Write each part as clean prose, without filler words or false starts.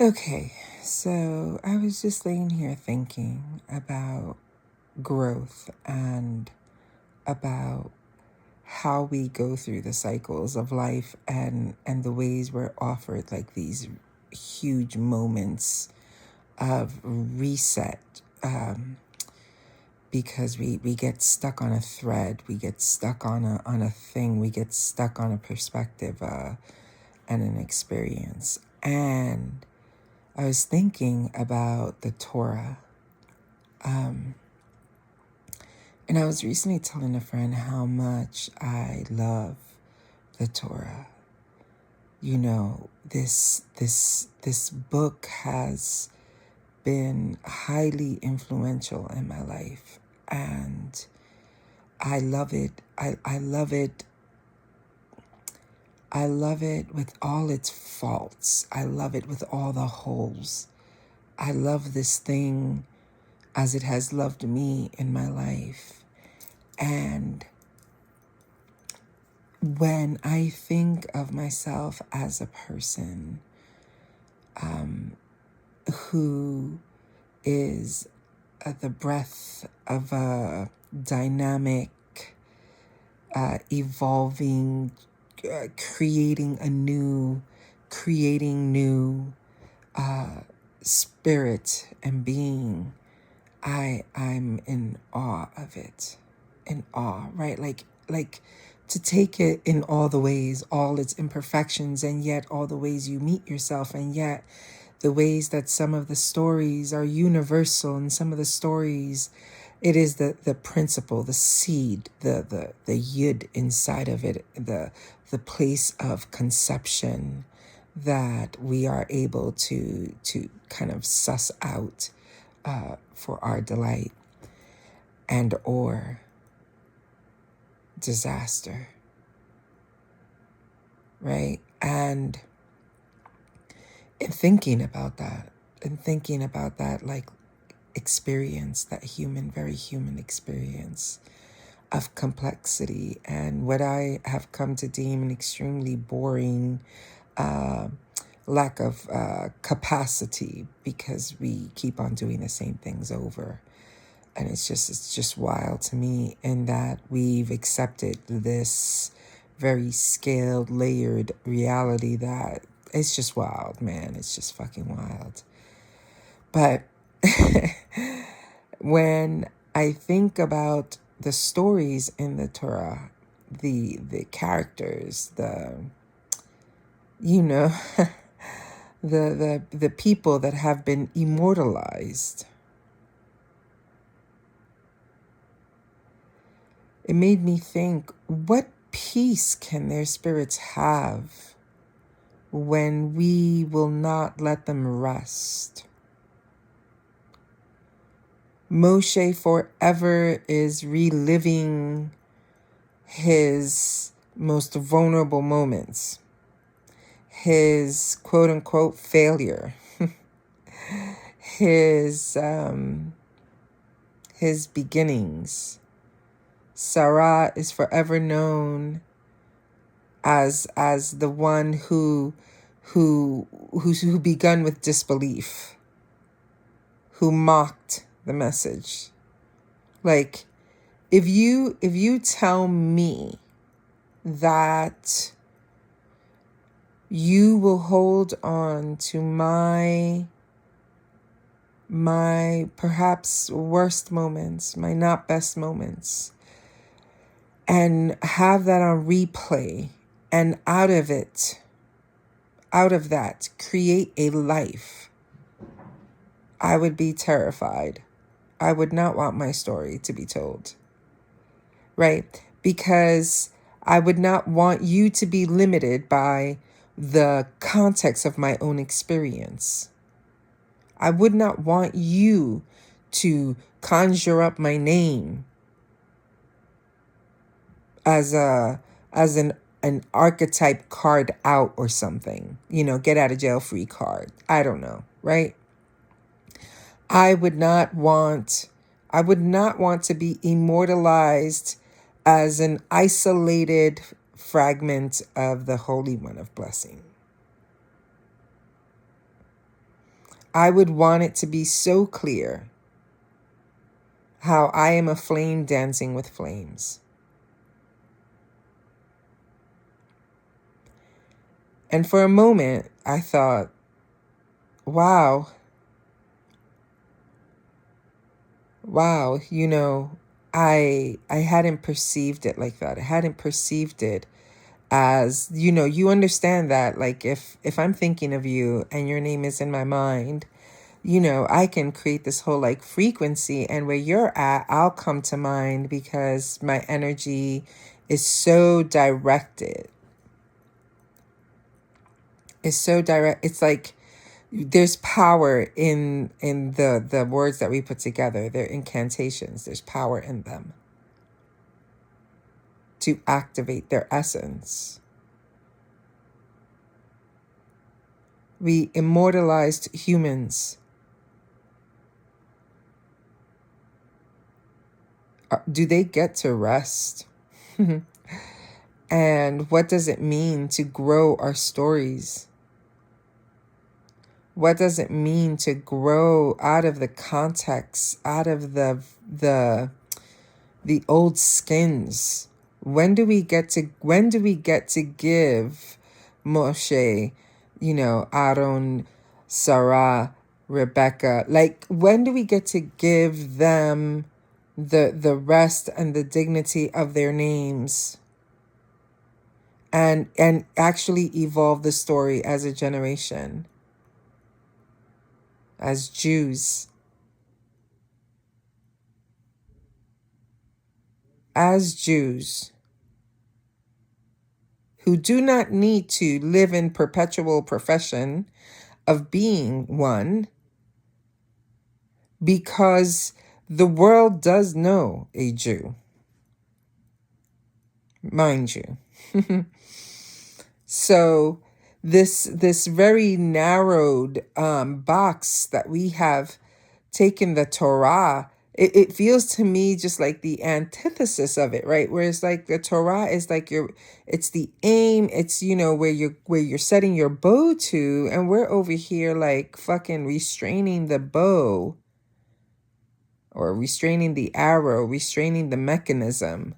Okay, so I was just laying here thinking about growth and about how we go through the cycles of life and the ways we're offered like these huge moments of reset, because we get stuck on a thread, we get stuck on a thing, we get stuck on a perspective and an experience. And I was thinking about the Torah. And I was recently telling a friend how much I love the Torah. You know, this book has been highly influential in my life, and I love it. I love it. I love it with all its faults. I love it with all the holes. I love this thing as it has loved me in my life. And when I think of myself as a person who is the breath of a dynamic, evolving, creating new spirit and being, I'm in awe of it. In awe, right? Like to take it in all the ways, all its imperfections, and yet all the ways you meet yourself, and yet the ways that some of the stories are universal, and some of the stories, it is the principle, the seed, the yud inside of it, the place of conception that we are able to kind of suss out for our delight and or disaster, right? And in thinking about that, like experience, that very human experience of complexity and what I have come to deem an extremely boring lack of capacity, because we keep on doing the same things over. And it's just wild to me in that we've accepted this very scaled, layered reality that it's just wild, man. It's just fucking wild. But when I think about the stories in the Torah, the characters, you know, the people that have been immortalized, it made me think, what peace can their spirits have when we will not let them rest? Moshe forever is reliving his most vulnerable moments, his quote unquote failure, his beginnings. Sarah is forever known as the one who begun with disbelief, who mocked the message. Like, if you tell me that you will hold on to my perhaps worst moments, my not best moments, and have that on replay, and out of that, create a life, I would be terrified. I would not want my story to be told, right? Because I would not want you to be limited by the context of my own experience. I would not want you to conjure up my name as an archetype card out or something, get out of jail free card. I don't know, right? I would not want to be immortalized as an isolated fragment of the Holy One of Blessing. I would want it to be so clear how I am a flame dancing with flames. And for a moment, I thought, wow, I hadn't perceived it like that. I hadn't perceived it as, you understand that, like, if I'm thinking of you and your name is in my mind, I can create this whole like frequency, and where you're at, I'll come to mind because my energy is so directed. It's so direct. It's like there's power in the words that we put together. They're incantations. There's power in them to activate their essence. We immortalized humans. Do they get to rest? And what does it mean to grow our stories? What does it mean to grow out of the context, out of the old skins? When do we get to give Moshe, Aaron, Sarah, Rebecca, like when do we get to give them the rest and the dignity of their names, and actually evolve the story as a generation, as Jews? As Jews who do not need to live in perpetual profession of being one, because the world does know a Jew, mind you. So this very narrowed box that we have taken the Torah, it feels to me just like the antithesis of it, right? Where it's like the Torah is like it's the aim, it's where you're setting your bow to, and we're over here like fucking restraining the bow, or restraining the arrow, restraining the mechanism.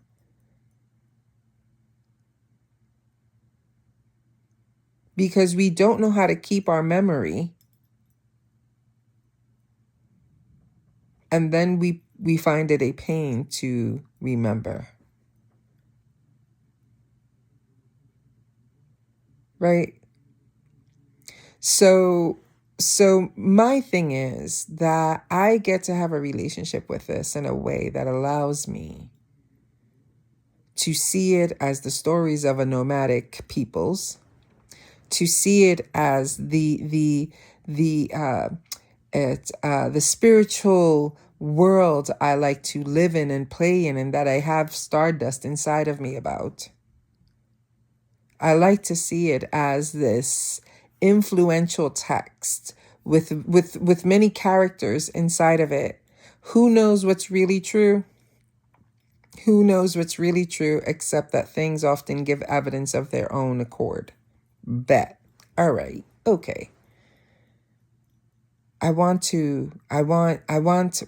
Because we don't know how to keep our memory. And then we find it a pain to remember. Right? So my thing is that I get to have a relationship with this in a way that allows me to see it as the stories of a nomadic peoples, to see it as the spiritual world I like to live in and play in, and that I have stardust inside of me about. I like to see it as this influential text with many characters inside of it. Who knows what's really true? Who knows what's really true, except that things often give evidence of their own accord. Bet. All right. Okay. I want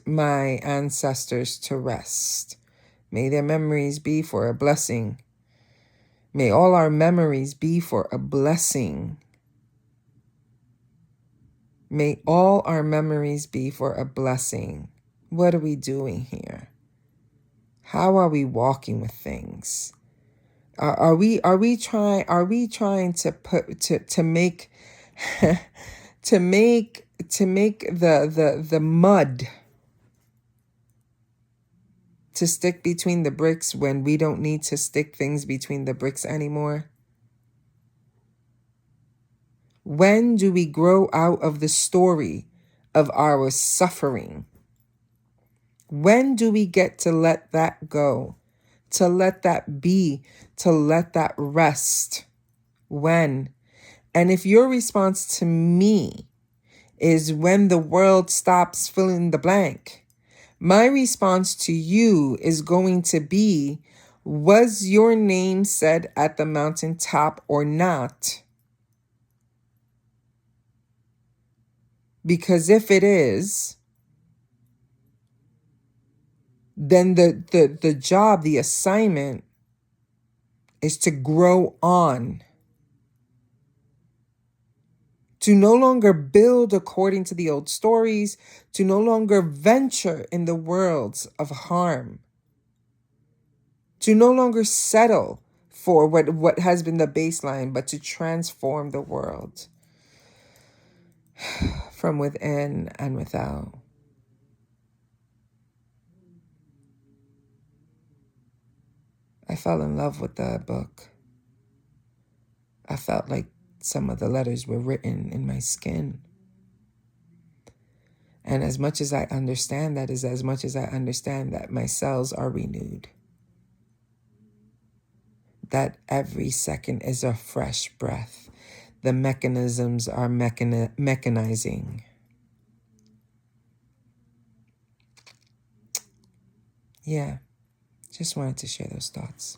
my ancestors to rest. May their memories be for a blessing. May all our memories be for a blessing. May all our memories be for a blessing. What are we doing here? How are we walking with things? Are we trying to make to make the mud to stick between the bricks when we don't need to stick things between the bricks anymore? When do we grow out of the story of our suffering? When do we get to let that go, to let that be, to let that rest? When? And if your response to me is when the world stops filling the blank, my response to you is going to be, was your name said at the mountaintop or not? Because if it is, then the job, the assignment is to grow on. To no longer build according to the old stories, to no longer venture in the worlds of harm, to no longer settle for what has been the baseline, but to transform the world from within and without. I fell in love with the book. I felt like some of the letters were written in my skin. And as much as I understand that is as much as I understand that my cells are renewed. That every second is a fresh breath. The mechanisms are mechanizing. Yeah, just wanted to share those thoughts.